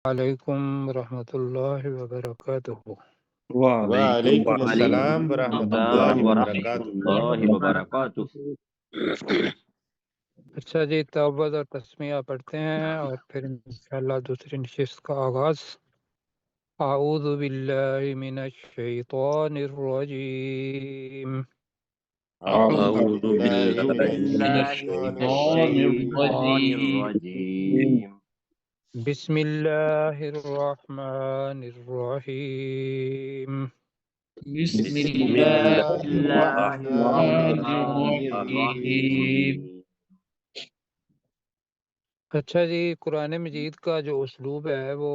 علیکم ورحمۃ اللہ وبرکاتہ۔ وعلیکم السلام ورحمۃ اللہ ورحمۃ اللہ وبرکاتہ۔ وبرکاتہ۔ اچھا جی، توبہ اور تسمیہ پڑھتے ہیں اور پھر انشاءاللہ دوسری نشست کا آغاز۔ اعوذ باللہ من الشیطان الرجیم، اعوذ باللہ باللہ من من الشیطان الرجیم۔ بسم اللہ الرحمن الرحیم۔ بسم اللہ اللہ الرحمن الرحمن الرحیم۔ اچھا جی، قرآن مجید کا جو اسلوب ہے وہ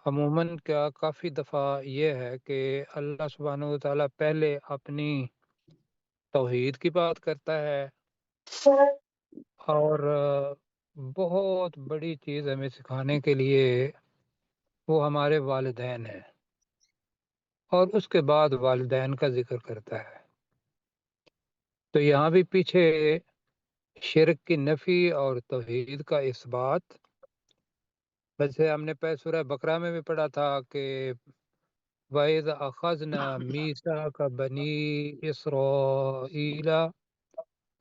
عموماً کافی دفعہ یہ ہے کہ اللہ سبحانہ و تعالیٰ پہلے اپنی توحید کی بات کرتا ہے اور بہت بڑی چیز ہمیں سکھانے کے لیے وہ ہمارے والدین ہیں، اور اس کے بعد والدین کا ذکر کرتا ہے۔ تو یہاں بھی پیچھے شرک کی نفی اور توحید کا اثبات، ویسے ہم نے سورہ بقرہ میں بھی پڑھا تھا کہ وَإِذْ أَخَذْنَا مِيثَاقَ بَنِي إِسْرَائِيلَ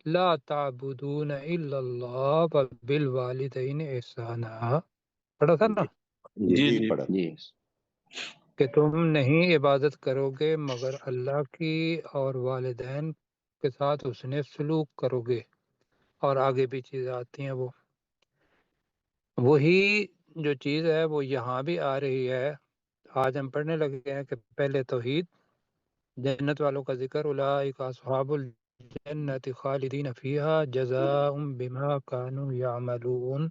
لَا تَعْبُدُونَ إِلَّا اللَّهَ وَبِالْوَالِدَيْنِ إِحْسَانًا، پڑھا تھا نا جی پڑھا۔ کہ تم نہیں عبادت کرو گے مگر اللہ کی، اور والدین کے ساتھ حسن سلوک کرو گے، اور آگے بھی چیزیں آتی ہیں۔ وہی جو چیز ہے وہ یہاں بھی آ رہی ہے۔ آج ہم پڑھنے لگے ہیں کہ پہلے توحید، جنت والوں کا ذکر، اولئک اصحاب الجنت خالدین فیہا جزاء بما کانوا یعملون،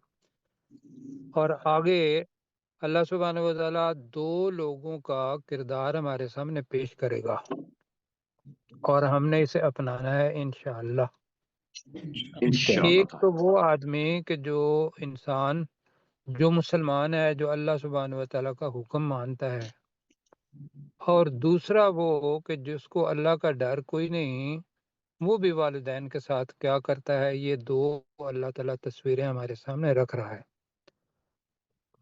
اور آگے اللہ سبحانہ و تعالیٰ دو لوگوں کا کردار ہمارے سامنے پیش کرے گا اور ہم نے اسے اپنانا ہے انشاءاللہ۔ ایک انشاءاللہ۔ تو وہ آدمی کہ جو انسان جو مسلمان ہے، جو اللہ سبحانہ و تعالیٰ کا حکم مانتا ہے، اور دوسرا وہ کہ جس کو اللہ کا ڈر کوئی نہیں، وہ بھی والدین کے ساتھ کیا کرتا ہے۔ یہ دو اللہ تعالیٰ تصویریں ہمارے سامنے رکھ رہا ہے۔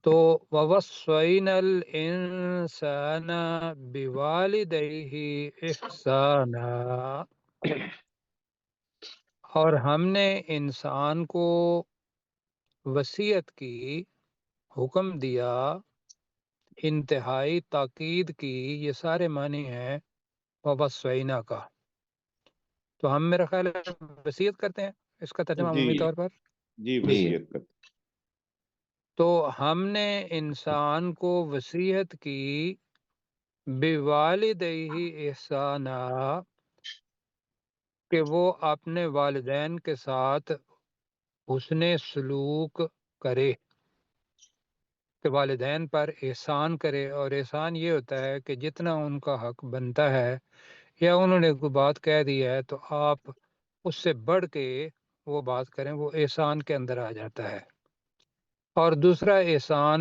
تو وَوَصَّيْنَا الْإِنسَانَ بِوَالِدَيْهِ إِحْسَانًا، اور ہم نے انسان کو وصیت کی، حکم دیا، انتہائی تاکید کی، یہ سارے معنی ہیں وَوَصَّيْنَا کا۔ تو ہم میرا خیال ہے وصیت کرتے ہیں اس کا ترجمہ عمومی طور پر۔ جی وصیت کرتے۔ تو ہم نے انسان کو وصیت کی بِوَالِدَيْهِ إِحْسَانًا، کہ وہ اپنے والدین کے ساتھ حسن سلوک کرے، کہ والدین پر احسان کرے، اور احسان یہ ہوتا ہے کہ جتنا ان کا حق بنتا ہے یا انہوں نے کوئی بات کہہ دی ہے تو آپ اس سے بڑھ کے وہ بات کریں، وہ احسان کے اندر آ جاتا ہے۔ اور دوسرا احسان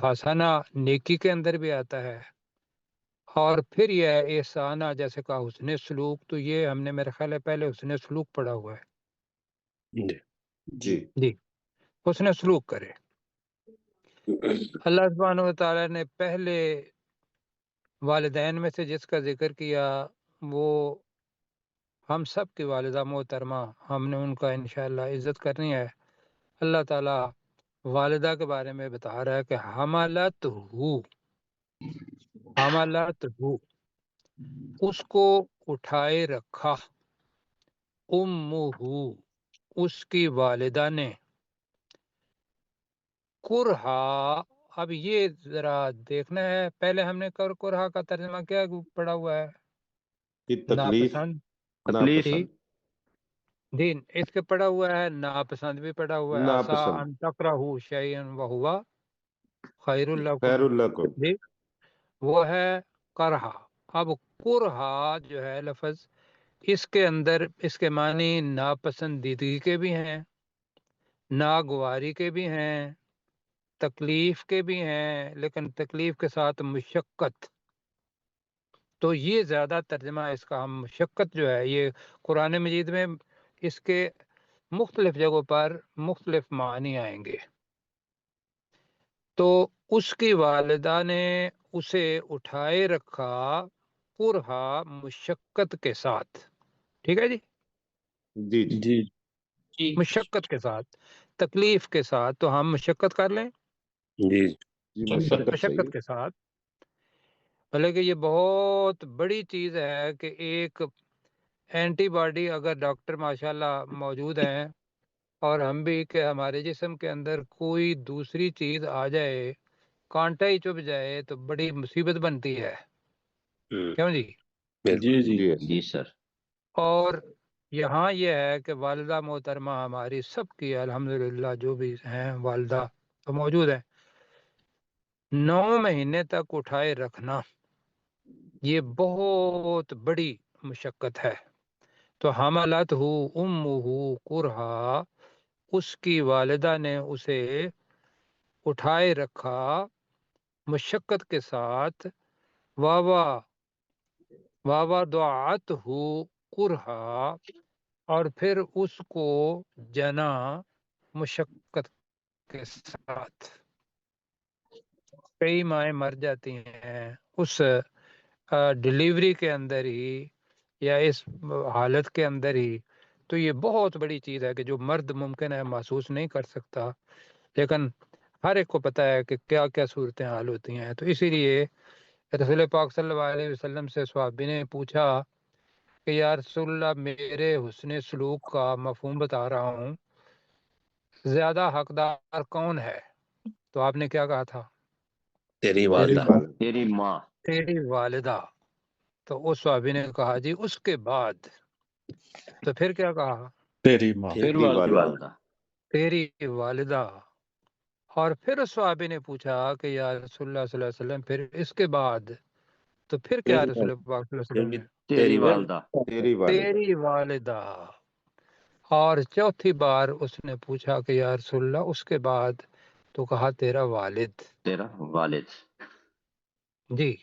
حسنہ، نیکی کے اندر بھی آتا ہے، اور پھر یہ احسانہ جیسے کہا حسن سلوک، تو یہ ہم نے میرے خیال ہے پہلے حسن سلوک پڑھا ہوا ہے۔ جی جی، حسن سلوک کرے۔ اللہ سبحانہ و تعالیٰ نے پہلے والدین میں سے جس کا ذکر کیا وہ ہم سب کی والدہ محترمہ، ہم نے ان کا انشاءاللہ عزت کرنی ہے۔ اللہ تعالیٰ والدہ کے بارے میں بتا رہا ہے کہ حملت ہو، اس کو اٹھائے رکھا، امہ، اس کی والدہ نے، کرہا۔ اب یہ ذرا دیکھنا ہے، پہلے ہم نے کرہا کا ترجمہ کیا پڑھا ہوا ہے؟ کہ تکلیف، ناپسند۔ تکلیف۔ ٹھیک، دین اس کے پڑھا ہوا ہے، ناپسند بھی پڑھا ہوا ہے، عسیٰ ناپسند، ان تکرہوا شیئا وہو خیر لکم، خیر لکم۔ جی وہ ہے کرہا۔ اب کرہا جو ہے لفظ، اس کے اندر اس کے معنی ناپسندیدگی کے بھی ہیں، ناگواری کے بھی ہیں، تکلیف کے بھی ہیں، لیکن تکلیف کے ساتھ مشقت۔ تو یہ زیادہ ترجمہ اس کا، ہم مشقت جو ہے، یہ قرآن مجید میں اس کے مختلف جگہوں پر مختلف معنی آئیں گے. تو اس کی والدہ نے اسے اٹھائے رکھا کرہا مشقت کے ساتھ. ٹھیک ہے جی، جی جی جی مشقت کے ساتھ، تکلیف کے ساتھ. تو ہم مشقت کر لیں، جی جی مشقت صحیح مشقت ہے. کے ساتھ. بلکہ یہ بہت بڑی چیز ہے کہ ایک اینٹی باڈی اگر ڈاکٹر ماشاءاللہ موجود ہیں اور ہم بھی، کہ ہمارے جسم کے اندر کوئی دوسری چیز آ جائے، کانٹا ہی چبھ جائے، تو بڑی مصیبت بنتی ہے. کیوں جی؟ جی جی جی جی سر. اور یہاں یہ ہے کہ والدہ محترمہ ہماری سب کی الحمدللہ جو بھی ہیں والدہ تو موجود ہیں، 9 مہینے تک اٹھائے رکھنا یہ بہت بڑی مشقت ہے. تو حملت ہو امہ کرہا، اس کی والدہ نے اسے اٹھائے رکھا مشقت کے ساتھ. واوا دعات ہو کرہا، اور پھر اس کو جنا مشقت کے ساتھ. کئی مائیں مر جاتی ہیں اس ڈیلیوری کے اندر ہی یا اس حالت کے اندر ہی. تو یہ بہت بڑی چیز ہے کہ جو مرد ممکن ہے محسوس نہیں کر سکتا، لیکن ہر ایک کو پتہ ہے کہ کیا کیا صورتحال ہوتی ہیں. تو اسی لیے رسول پاک صلی اللہ علیہ وسلم سے صحابی نے پوچھا کہ یا رسول اللہ، میرے حسن سلوک کا مفہوم بتا رہا ہوں، زیادہ حقدار کون ہے؟ تو آپ نے کیا کہا تھا؟ تیری تیری والدہ. والدہ. تیری ماں. تیری والدہ. تو اس صحابی نے کہا جی اس کے بعد؟ تو پھر کیا کہا؟ تیری ماں. پھر تیری والدہ. تیری والدہ. اور پھر اس صحابی نے پوچھا کہ یا رسول اللہ صلی اللہ علیہ وسلم پھر اس کے بعد؟ تو پھر کیا تیری رسول پاک صلی اللہ علیہ وسلم نے؟ تیری والدہ. تیری والدہ. تیری والدہ. اور چوتھی بار اس نے پوچھا کہ یا رسول اللہ اس کے بعد؟ تو کہا تیرا والد. تیرا والد. جی.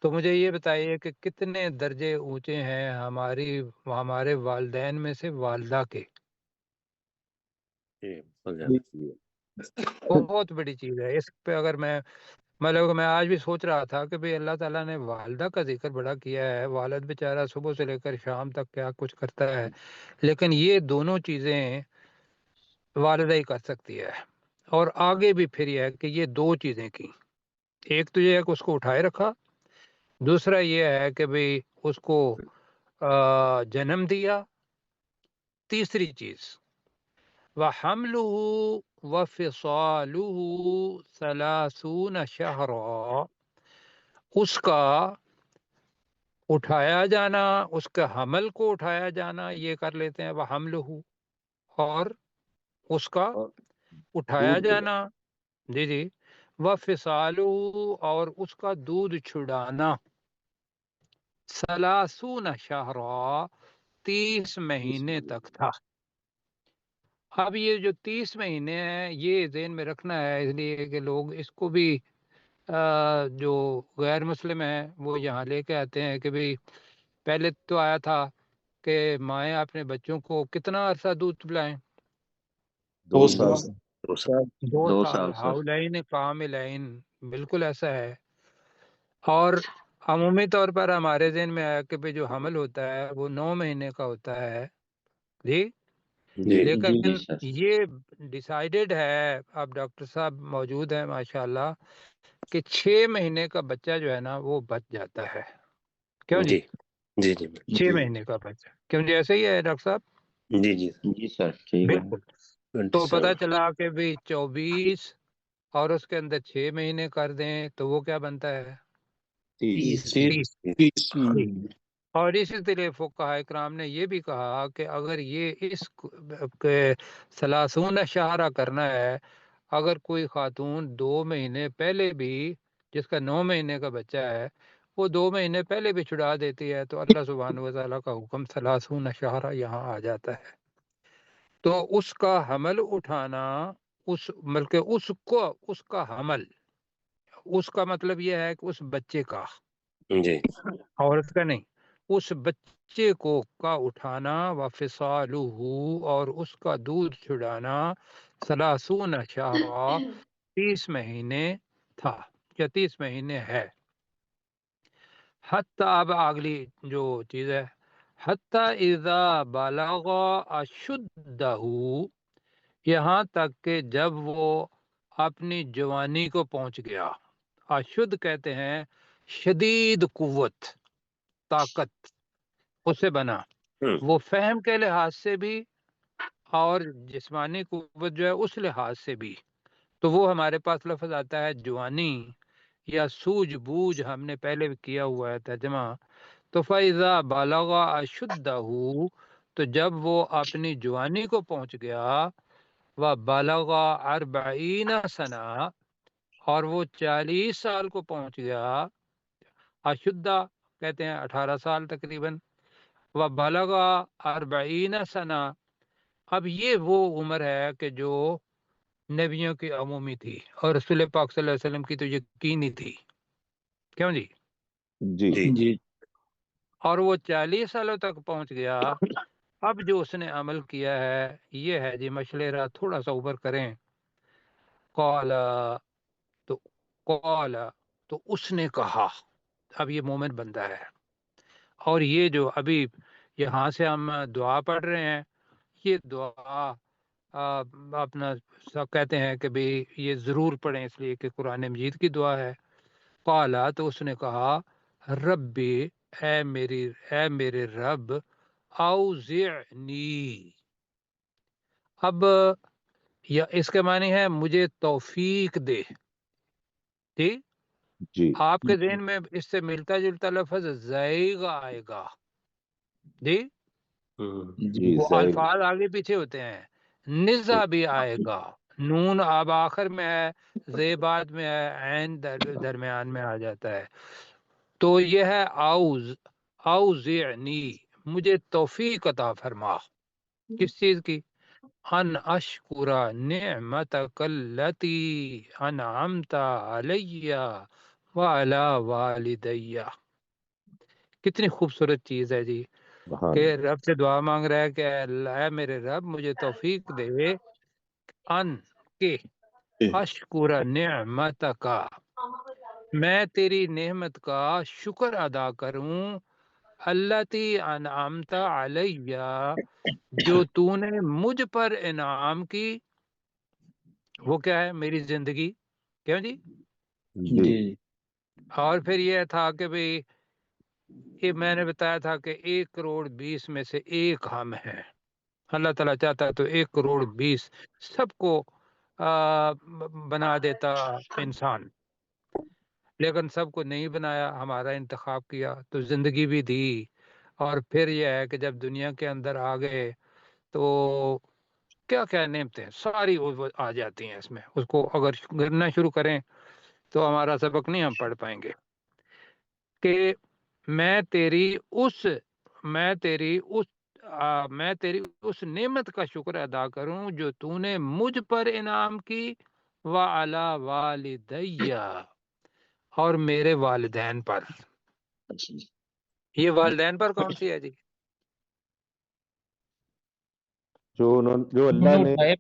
تو مجھے یہ بتائیے کہ کتنے درجے اونچے ہیں ہمارے والدین میں سے والدہ کے؟ بہت بڑی چیز ہے. اس پہ اگر میں آج بھی سوچ رہا تھا کہ بھئی اللہ تعالیٰ نے والدہ کا ذکر بڑا کیا ہے. والد بیچارہ صبح سے لے کر شام تک کیا کچھ کرتا ہے، لیکن یہ دونوں چیزیں والدہ ہی کر سکتی ہے. اور آگے بھی پھر یہ ہے کہ یہ دو چیزیں کی، ایک تو یہ ہے کہ اس کو اٹھائے رکھا، دوسرا یہ ہے کہ بھئی اس کو جنم دیا. تیسری چیز وَحَمْلُهُ وَفِصَالُهُ 30 شَهْرًا، اس کا اٹھایا جانا، اس کے حمل کو اٹھایا جانا یہ کر لیتے ہیں وَحَمْلُهُ، اور اس کا اور اٹھایا دودھ پلا. جانا. جی جی. وَفِصَالُهُ، اور اس کا دودھ چھڑانا 30 شہرا، 30 مہینے تک تھا. اب یہ جو 30 مہینے ہیں یہ ذہن میں رکھنا ہے، اس لیے کہ لوگ اس کو بھی جو غیر مسلم ہیں وہ یہاں لے کے آتے ہیں کہ بھئی پہلے تو آیا تھا کہ مائیں اپنے بچوں کو کتنا عرصہ دودھ پلائیں؟ 2 سال. 2 سال. 2 2 سال. سال سر. حولین کاملین، بالکل ایسا ہے. اور عمومی طور پر ہمارے ذہن میں آیا کہ بھئی جو حمل ہوتا ہے وہ 9 مہینے کا ہوتا ہے. جی. جی لیکن جی سر. یہ ڈیسائیڈڈ ہے، اب ڈاکٹر صاحب موجود ہیں ماشاءاللہ، کہ 6 مہینے کا بچہ جو ہے نا وہ بچ جاتا ہے. کیوں جی؟ جی جی جی 6 جی مہینے کا بچہ. کیوں جی ایسے ہی ہے ڈاکٹر صاحب؟ جی جی جی سر ٹھیک ہے. بالکل. تو 27. پتہ چلا کہ بھی 24 اور اس کے اندر 6 مہینے کر دیں تو وہ کیا بنتا ہے؟ 30. 30. 30 اور اسی طرح فقہاء کرام نے یہ بھی کہا کہ اگر یہ اس 30 شہرہ کرنا ہے، اگر کوئی خاتون 2 مہینے پہلے بھی، جس کا 9 مہینے کا بچہ ہے، وہ 2 مہینے پہلے بھی چھڑا دیتی ہے تو اللہ سبحانہ و تعالیٰ کا حکم 30 شہرہ یہاں آ جاتا ہے. تو اس کا حمل اٹھانا، بلکہ اس کا حمل، اس کا مطلب یہ ہے کہ اس بچے کا، جی عورت کا نہیں. اس بچے کو کا اٹھانا، وفصالہ اور اس کا دودھ چھڑانا، 30 شہرا 30 مہینے تھا یا 30 مہینے ہے، حتی اب اگلی جو چیز ہے، حتی اذا بلغ اشدہ، یہاں تک کہ جب وہ اپنی جوانی کو پہنچ گیا۔ اشد کہتے ہیں شدید قوت، طاقت اسے بنا، وہ فہم کے لحاظ سے بھی اور جسمانی قوت جو ہے اس لحاظ سے بھی۔ تو وہ ہمارے پاس لفظ آتا ہے جوانی یا سوجھ بوجھ، ہم نے پہلے بھی کیا ہوا ہے ترجمہ۔ تو فَإِذَا بَلَغَ أَشُدَّهُ، تو جب وہ اپنی جوانی کو پہنچ گیا، وَبَلَغَ 40 سنہ، اور وہ 40 سال کو پہنچ گیا، اشدہ کہتے ہیں 18 سال تقریباً، وَبَلَغَ 40 سنہ، اب یہ وہ عمر ہے کہ جو نبیوں کی عمومی تھی اور رسول پاک صلی اللہ علیہ وسلم کی تو یقینی تھی، کیوں جی؟ جی جی اور وہ 40 سالوں تک پہنچ گیا۔ اب جو اس نے عمل کیا ہے یہ ہے جی مشورہ، تھوڑا سا اوپر کریں۔ قال، تو قال، تو اس نے کہا، اب یہ مومن بندہ ہے، اور یہ جو ابھی یہاں سے ہم دعا پڑھ رہے ہیں، یہ دعا اپنا سب کہتے ہیں کہ بھی یہ ضرور پڑھیں اس لیے کہ قرآن مجید کی دعا ہے۔ قالا، تو اس نے کہا، ربی، اے میرے رب، اوزعنی، اب یا اس کے معنی ہے مجھے توفیق دے، ٹھیک؟ جی آپ کے ذہن میں اس سے ملتا جلتا لفظ زائغ آئے گا، جی جی وہ زائد الفاظ آگے پیچھے ہوتے ہیں، نزا بھی آئے گا، نون اب آخر میں ہے، زے بعد میں ہے، عین درمیان میں آ جاتا ہے، تو یہ ہے اوزعنی، مجھے توفیق عطا فرما، کس چیز کی؟ ان اشکر نعمتک التی انعمت علی وعلی والدی، کتنی خوبصورت چیز ہے جی کہ رب سے دعا مانگ رہا ہے کہ اے میرے رب مجھے توفیق دے، ان کے اشکر نعمتک، میں تیری نعمت کا شکر ادا کروں، التی انعمت علی، جو تو نے مجھ پر انعام کی، وہ کیا ہے؟ میری زندگی، کیوں جی؟ جی اور پھر یہ تھا کہ بھئی یہ میں نے بتایا تھا کہ 1,20 میں سے ایک ہم ہیں، اللہ تعالیٰ چاہتا ہے تو 1,20 سب کو بنا دیتا انسان، لیکن سب کو نہیں بنایا، ہمارا انتخاب کیا تو زندگی بھی دی، اور پھر یہ ہے کہ جب دنیا کے اندر آ گئے تو کیا کیا نعمتیں ساری وہ آ جاتی ہیں اس میں، اس کو اگر گننا شروع کریں تو ہمارا سبق نہیں ہم پڑھ پائیں گے، کہ میں تیری اس میں تیری اس میں تیری اس نعمت کا شکر ادا کروں جو تو نے مجھ پر انعام کی، وعلی والدی، اور میرے والدین پر۔ یہ والدین پر کون سی ہے جی؟ جو اللہ نے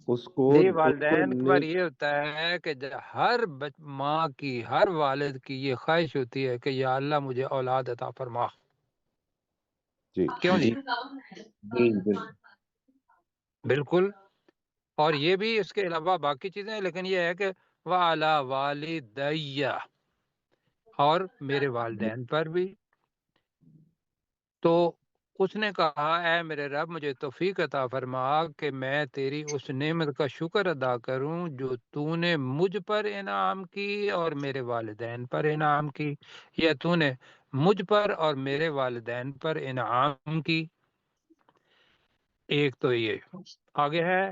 اس کو جی اس پر والدین پر یہ ہوتا ہے کہ ہر ماں کی، ہر والد کی یہ خواہش ہوتی ہے کہ یا اللہ مجھے اولاد عطا فرما، جی کیوں جی؟ بالکل، اور یہ بھی اس کے علاوہ باقی چیزیں ہیں، لیکن یہ ہے کہ وعلی والدی، اور میرے والدین پر بھی۔ تو اس نے کہا اے میرے رب مجھے توفیق عطا فرما کہ میں تیری اس نعمت کا شکر ادا کروں جو تو نے مجھ پر انعام کی اور میرے والدین پر انعام کی، یا تو نے مجھ پر اور میرے والدین پر انعام کی۔ ایک تو یہ آگے ہے،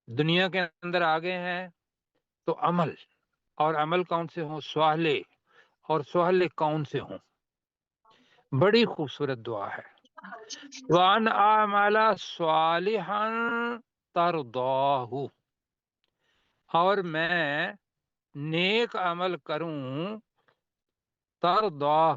دنیا کے اندر آگے ہیں تو عمل، اور عمل کون سے ہوں؟ صالح، اور صالح کون سے ہوں؟ بڑی خوبصورت دعا ہے، وَأَنْ أَعْمَلَ صَالِحًا تَرْضَاهُ، اور میں نیک عمل کروں، ترضاہ،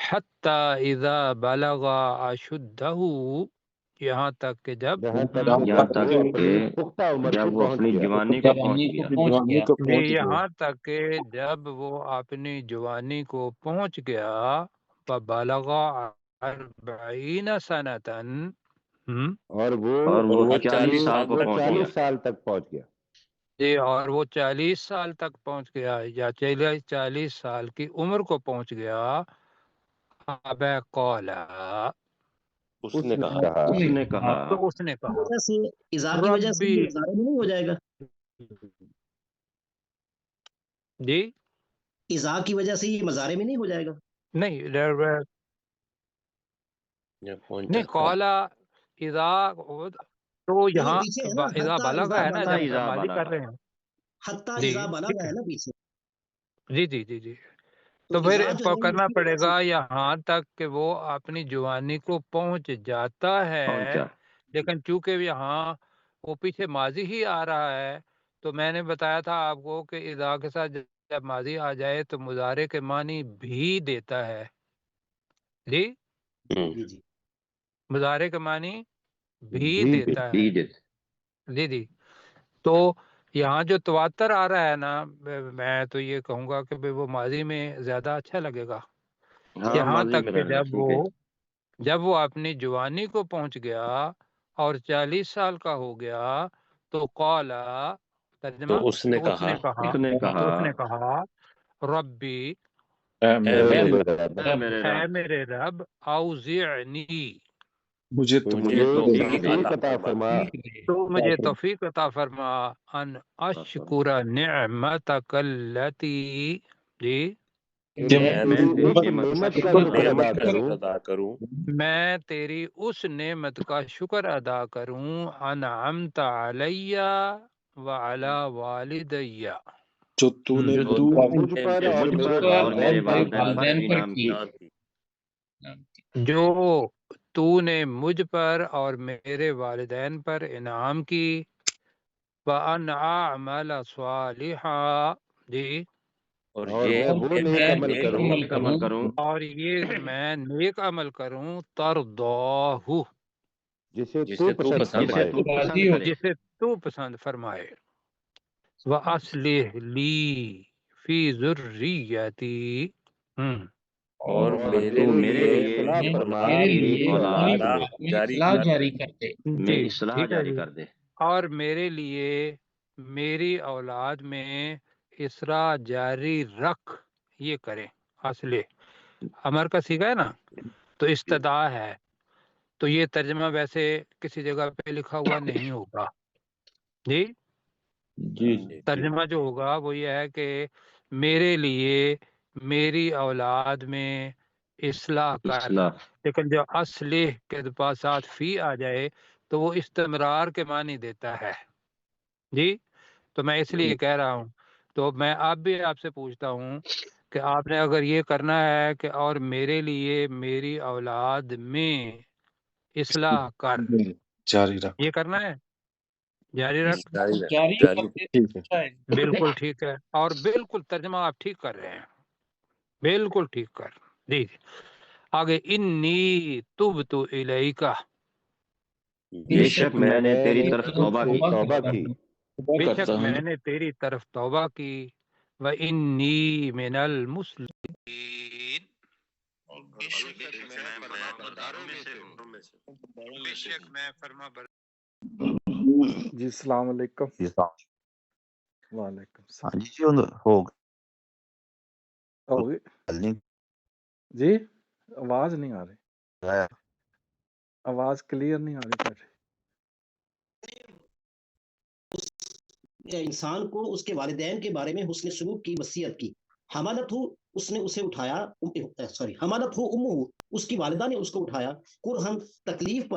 حتی اذا بلغ اشدہ، یہاں تک کہ جب یہاں تک کہ جب وہ اپنی جوانی کو پہنچ گیا، جی یہاں تک کہ جب وہ اپنی جوانی کو پہنچ گیا، فبلغ 40 سنتاً، اور اور وہ وہ 40 سال کو پہنچ گیا، 40 سال تک پہنچ گیا، جی اور وہ 40 سال تک پہنچ گیا یا 40 سال کی عمر کو پہنچ گیا، اب قولا، اس نے کہا اس نے کہا تو اس نے کہا وجہ سے ایذا کی وجہ سے ربی، یہ مظاہرے میں نہیں ہو جائے گا؟ جی ایذا کی وجہ سے یہ مظاہرے میں نہیں ہو جائے گا؟ نہیں نہیں، جاتا قولا اذا، تو نہیں یہاں پیچھے ہے نا، اذا حتی بلغا اذا ہے نا، بلغ، حتی جب اذا ماضی کر بلغا، رہے ہیں، حتی جی اذا ٹھیک بلغ ہے، ہے نا پیچھے، جی جی جی جی، تو تو پھر ایذا جو ہے یہ اس کرنا کی پڑے وجہ سے، گا یہاں تک کہ وہ اپنی جوانی کو پہنچ جاتا ہے، پہنچا، لیکن چونکہ یہاں وہ پیچھے ماضی ہی آ رہا ہے، تو میں نے بتایا تھا آپ کو کہ اذا کے ساتھ جب ماضی آ جائے تو مضارع کے معنی بھی دیتا ہے، جی جی جی مضارع کے معنی بھی بھی دیتا ہے، ایجت، جی جی، تو یہاں جو تواتر آ رہا ہے نا، میں تو یہ کہوں گا کہ وہ ماضی میں زیادہ اچھا لگے گا، ہاں یہاں ماضی تک میں کہ رہنا ٹھیک ہے، جب وہ اپنی جوانی کو پہنچ گیا اور 40 سال کا ہو گیا، تو قالا، ترجمہ، تو اس نے تو اس کہا نے کہا، اس نے کہا ربی، اے اے میرے میرے رب، رب، اے میرے اے رب میرے رب، اوزعنی، تو مجھے مجھے توفیق دے، توفیق عطا فرما، تو مجھے توفیق عطا فرما، ان اشکر نعمتک التی، جی کہ میں میں تیری تیری اس نعمت کا نعمت کا شکر شکر ادا ادا کروں، کروں ادا کروں میں تیری اس نعمت کا شکر ادا کروں، انعمت علیہ وعلی والدیہ، جو تو نے جو مجھ پر کہ اور مجھ میرے پر اور میرے والدین پر والدین پر انعام کی، جو تو نے مجھ پر اور میرے والدین پر انعام کی، وَأَنْ أَعْمَلَ صَالِحًا، جی اور اور یہ میں وہ کہ نیک میں عمل نیک کروں نیک عمل کروں اور یہ میں نیک عمل کروں، ترضاہ، جسے تو جسے تو پسند پسند جسے فرمائے، تو پسند کرے، جسے تو پسند فرمائے، وَأَصْلِحْ لِي فِي ذُرِّيَّتِي، اور اور میرے تو میرے لیے لیے اصلاح فرما میری میری اولاد اولاد اصلاح میں، جاری کر میں جی اصلاح ٹھیک ہے جاری جی، کر دے، اور میرے لیے میری اولاد میں اصلاح جاری رکھ، یہ کریں، اصل امر کا سیکھا ہے نا، تو استدعا ہے، تو یہ ترجمہ ویسے کسی جگہ پہ لکھا ہوا نہیں ہوگا، جی جی ترجمہ جو ہوگا وہ یہ ہے کہ میرے لیے میری اولاد میں اصلاح کر، اصلاح، لیکن جو اصلح کے ساتھ فی آ جائے تو وہ استمرار کے معنی دیتا ہے، جی تو میں اس لیے کہہ رہا ہوں، تو میں اب بھی آپ سے پوچھتا ہوں کہ آپ نے اگر یہ کرنا ہے کہ اور میرے لیے میری اولاد میں اصلاح کر، جاری رکھ، یہ کرنا ہے، جاری رکھ، جاری ٹھیک ہے، بالکل ٹھیک ہے، اور بالکل ترجمہ آپ ٹھیک کر رہے ہیں، بالکل ٹھیک کر، جی آگے، انی تبت الیکا، بے شک میں نے میں تیری نے طرف تجھ توبہ سے کی، توبہ کی، بے شک میں نے تیری طرف توبہ کی، وَإِنِّي مِنَ الْمُسْلِمِينَ، اور بے شک میں فرما برداروں میں سے ہوں، بے شک میں فرما جی السلام علیکم۔ جی السلام وعلیکم ہاں السلام۔ جی ہو ہوگی نہیں جی، آواز نہیں آ رہی، گیا آواز کلیئر نہیں آ رہی سر۔ انسان کو اس کے والدین کے بارے میں حسن سلوک کی وصیت کی، حمالت ہو، اس نے اسے اٹھایا، حمالت ہو امہ، اس کی والدہ نے اس کو اٹھایا، کرہن، تکلیف پر،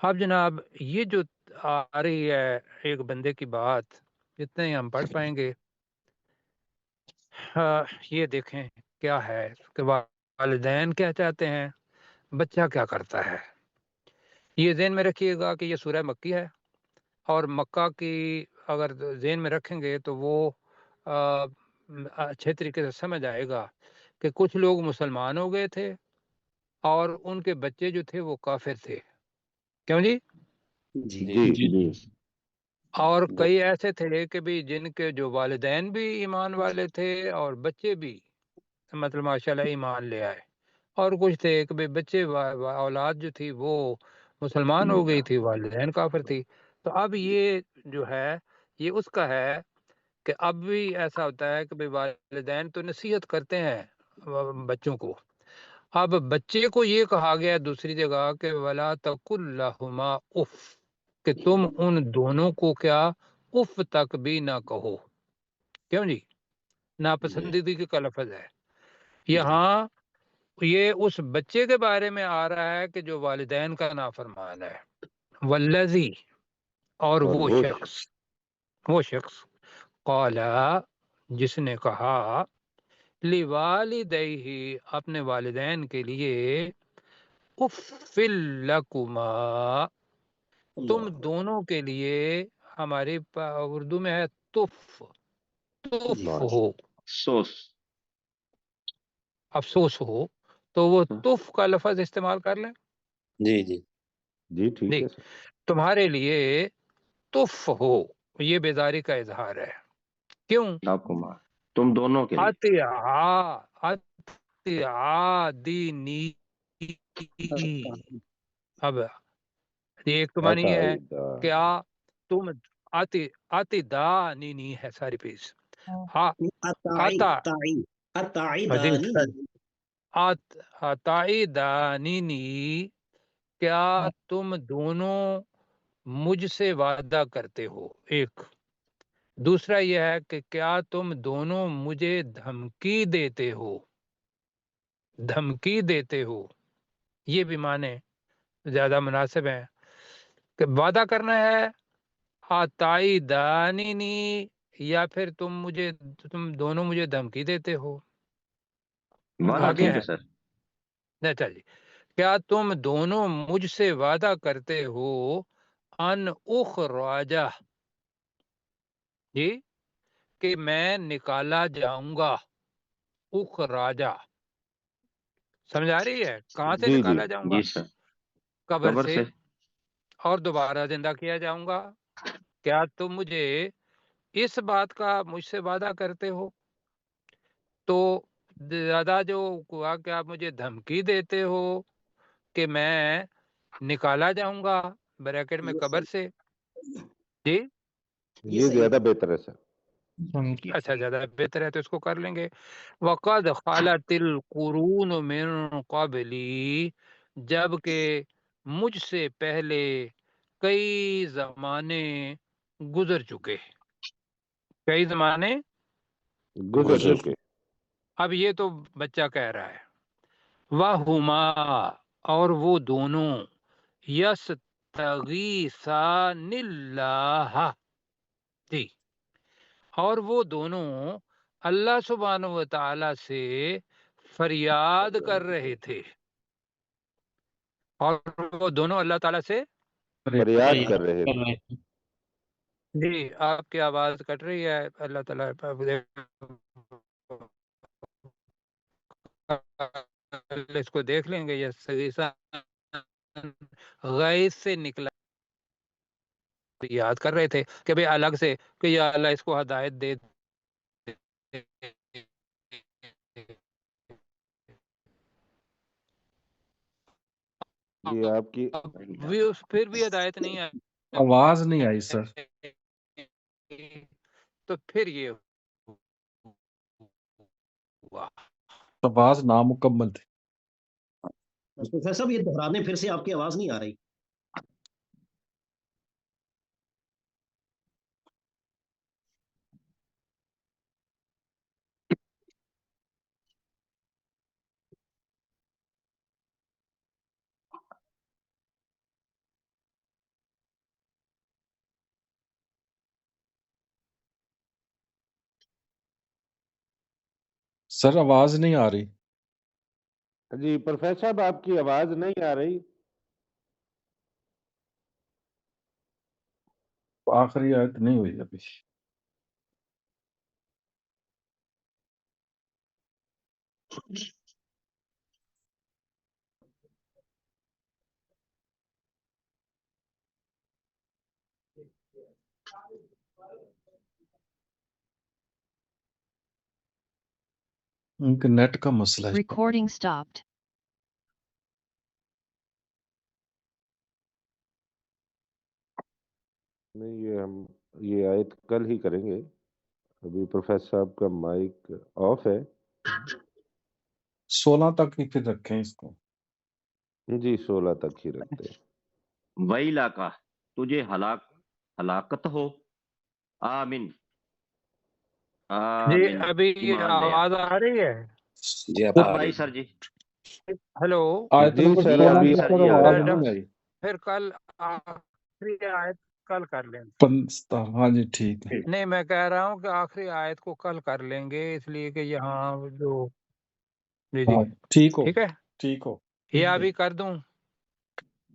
اب جناب یہ جو آ رہی ہے ایک بندے کی بات، جتنے ہی ہم پڑھ پائیں گے، یہ دیکھیں کیا ہے کہ والدین کیا چاہتے ہیں، بچہ کیا کرتا ہے۔ یہ ذہن میں رکھیے گا کہ یہ سورہ مکی ہے، اور مکہ کی اگر ذہن میں رکھیں گے تو وہ اچھے طریقے سے سمجھ آئے گا کہ کچھ لوگ مسلمان ہو گئے تھے اور ان کے بچے جو تھے وہ کافر تھے، کیوں جی؟ جی جی جی اور کئی ایسے تھے کہ بھی جن کے جو والدین بھی ایمان والے تھے اور بچے بھی مطلب ماشاءاللہ ایمان لے آئے، اور کچھ تھے کہ بھی بچے اولاد جو تھی وہ مسلمان ہو گئی تھی، والدین کافر تھی۔ تو اب یہ جو ہے یہ اس کا ہے کہ اب بھی ایسا ہوتا ہے کہ بھی والدین تو نصیحت کرتے ہیں بچوں کو، اب بچے کو یہ کہا گیا دوسری جگہ کہ ولا تقل لہما اف، کہ تم ان دونوں کو کیا اف تک بھی نہ کہو، کیوں جی؟ ناپسندیدگی کا لفظ ہے یہاں۔ یہ اس بچے کے بارے میں آ رہا ہے کہ جو والدین کا نافرمان ہے، والذی، اور وہ شخص قالا، جس نے کہا، لوالدیہ، اپنے والدین کے لیے، اف لکما، تم دونوں کے لیے، ہماری اردو میں ہے تف، تف ہو، افسوس. افسوس ہو، تو وہ تف کا لفظ استعمال کر لیں۔ جی جی جی ٹھیک ہے سر۔ تمہارے لیے تف ہو، یہ بیزاری کا اظہار ہے، کیوں؟ لکما، تم دونوں کے لیے. دینی، اب یہ ایک تو معنی یہ ہے کیا تم آتی دانی ہے ساری پیس آتا دانینی، کیا تم دونوں مجھ سے وعدہ کرتے ہو، ایک۔ دوسرا یہ ہے کہ کیا تم دونوں مجھے دھمکی دیتے ہو، دھمکی دیتے ہو، یہ بھی معنی زیادہ مناسب ہے کہ وعدہ کرنا ہے آتائی دانینی، یا پھر تم دونوں مجھے دھمکی دیتے ہو، وعدہ آگے ٹھیک ہے ہے۔ سر. اچھا جی، کیا تم دونوں مجھ سے وعدہ کرتے ہو ان اخراجہ، جی، کہ میں نکالا جاؤں گا، اخراجہ، سمجھ آ رہی ہے؟ کہاں سے جی جی نکالا جاؤں گا؟ جی سر. قبر قبر سے، سے. اور دوبارہ زندہ کیا جاؤں گا۔ کیا تم مجھے اس بات کا مجھ سے وعدہ کرتے ہو؟ تو زیادہ جو ہوا کہ آپ مجھے دھمکی دیتے ہو کہ میں نکالا جاؤں گا، بریکٹ میں قبر سے، جی، یہ زیادہ بہتر ہے سر۔ اچھا زیادہ بہتر ہے تو اس کو کر لیں گے۔ وقد خالت القرون من قبلی، جب کہ مجھ سے پہلے کئی زمانے گزر چکے، کئی زمانے۔ گزر چکے۔ اب یہ تو بچہ کہہ رہا ہے، وَهُمَا، اور وہ دونوں، یستغیثان اللہ، جی، اور وہ دونوں اللہ سبحانہ و تعالی سے فریاد کر رہے تھے، اور وہ دونوں اللہ تعالی سے، فریاد کر رہے تھے۔ جی آپ کی آواز کٹ رہی ہے، اللہ تعالیٰ اس کو دیکھ لیں گے، یہ غیث سے نکلا، یاد کر رہے تھے کہ بھئی الگ سے کہ یا اللہ اس کو ہدایت دے یہ آپ کی پھر بھی ہدایت نہیں ہے، آواز نہیں آئی سر۔ تو پھر یہ ہوا۔ آواز نامکمل تھی۔ پروفیسر صاحب یہ دہرانے پھر سے، آپ کی آواز نہیں آ رہی۔ سر آواز نہیں آ رہی. جی پروفیسر صاحب آپ کی آواز نہیں آ رہی. آخری آیت نہیں ہوئی ابھی. ان کے نیٹ کا مسئلہ ہے. Recording stopped. نہیں یہ آیت کل ہی کریں گے. ابھی پروفیسر صاحب کا مائک آف ہے. 16 تک ہی پھر رکھیں اس کو. جی 16 تک ہی رکھتے ہیں. ویلا کا تجھے ہلاکت ہو. آمین جی آمین. ابھی ایمان لے آ. آواز آ رہی ہے؟ جی اب آ آئی رہی سر جی. ہیلو. آیت جی نمبر سر 16 ابھی کی سر سر جی آواز آ نہیں آئی. پھر کل آخری آیت کل کر لیں گے. 15 ہاں جی ٹھیک ہے. نہیں میں کہہ رہا ہوں کہ آخری آیت کو کل کر لیں گے، اس لیے کہ یہاں جو جی ہاں ٹھیک ہو ٹھیک ہے، ٹھیک ہو. یہ ابھی کر دوں؟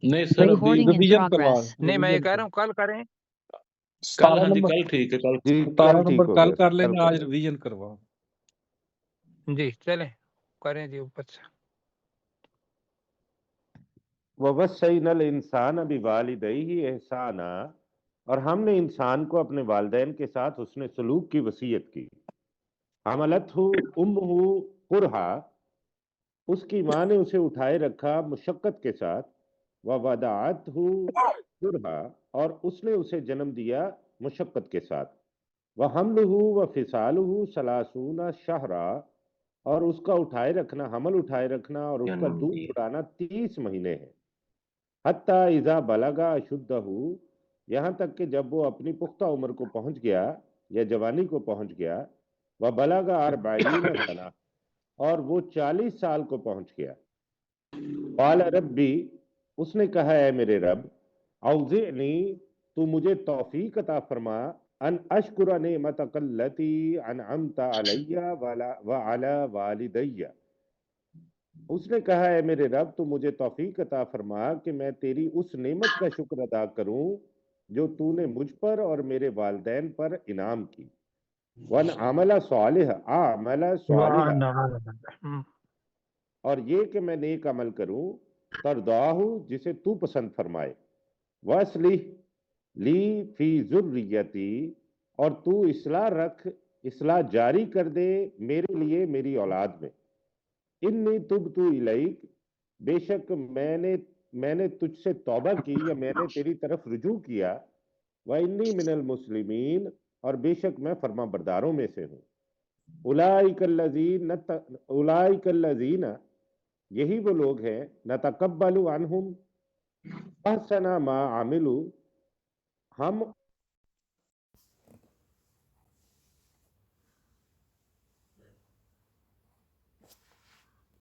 نہیں سر ابھی Recording in ریویژن کروا. progress. نہیں میں یہ ریویژن کہہ رہا ہوں کل کریں. کل 17 ہاں جی نمبر کل ٹھیک ہے کل. جی 17 کل ٹھیک نمبر ہو کل گیا کر سر. لیں کل گے. کر آج لیں گے. ریویژن کروا. جی چلیں کریں جی اوپر سے. وَوَصَّيْنَا الْإِنسَانَ بِوَالِدَيْهِ إِحْسَانًا، اور ہم نے انسان کو اپنے والدین کے ساتھ حسن سلوک کی وصیت کی. حملتہ امہ کرہا، اس کی ماں نے اسے اٹھائے رکھا مشقت کے ساتھ. وَوَضَعَتْهُ کرہا، اور اس نے اسے جنم دیا مشقت کے ساتھ. وَحَمْلُهُ وَفِصَالُهُ 30 شہرا، اور اس کا اٹھائے رکھنا، حمل اٹھائے رکھنا اور اس کا جنم دودھ دیا. پلانا 30 مہینے ہے. حتیٰ اذا بلغا اشدہ، یہاں تک کہ جب وہ اپنی پختہ عمر کو پہنچ گیا یا جوانی کو پہنچ گیا. وبلغ 40 سنہ، اور وہ 40 سال کو پہنچ گیا. قال ربی، اس نے کہا اے میرے رب، اوزعنی، تو مجھے توفیق عطا فرما، ان اشکر نعمتک التی انعمت علی وعلی والدی. اس نے کہا اے میرے رب تو مجھے توفیق عطا فرما کہ میں تیری اس نعمت کا شکر ادا کروں جو تو نے مجھ پر اور میرے والدین پر انعام کی. وَنْعَمَلَ صَالِحًا، عَمَلَ صَالِحًا، اور یہ کہ میں نیک عمل کروں، ترضاہ، جسے تو پسند فرمائے. وَأَصْلِحْ لِي فِي ذُرِّيَّتِي، اور تو اصلاح رکھ، اصلاح جاری کر دے میرے لیے میری اولاد میں. انی تبت الیک، بے شک میں نے تجھ سے توبہ کی یا میں نے تیری طرف رجوع کیا. وانی من المسلمین، اور بے شک میں فرما برداروں میں سے ہوں. اولئک الذین، یہی وہ لوگ ہیں، نتقبل عنہم احسن ما عملوا، ہم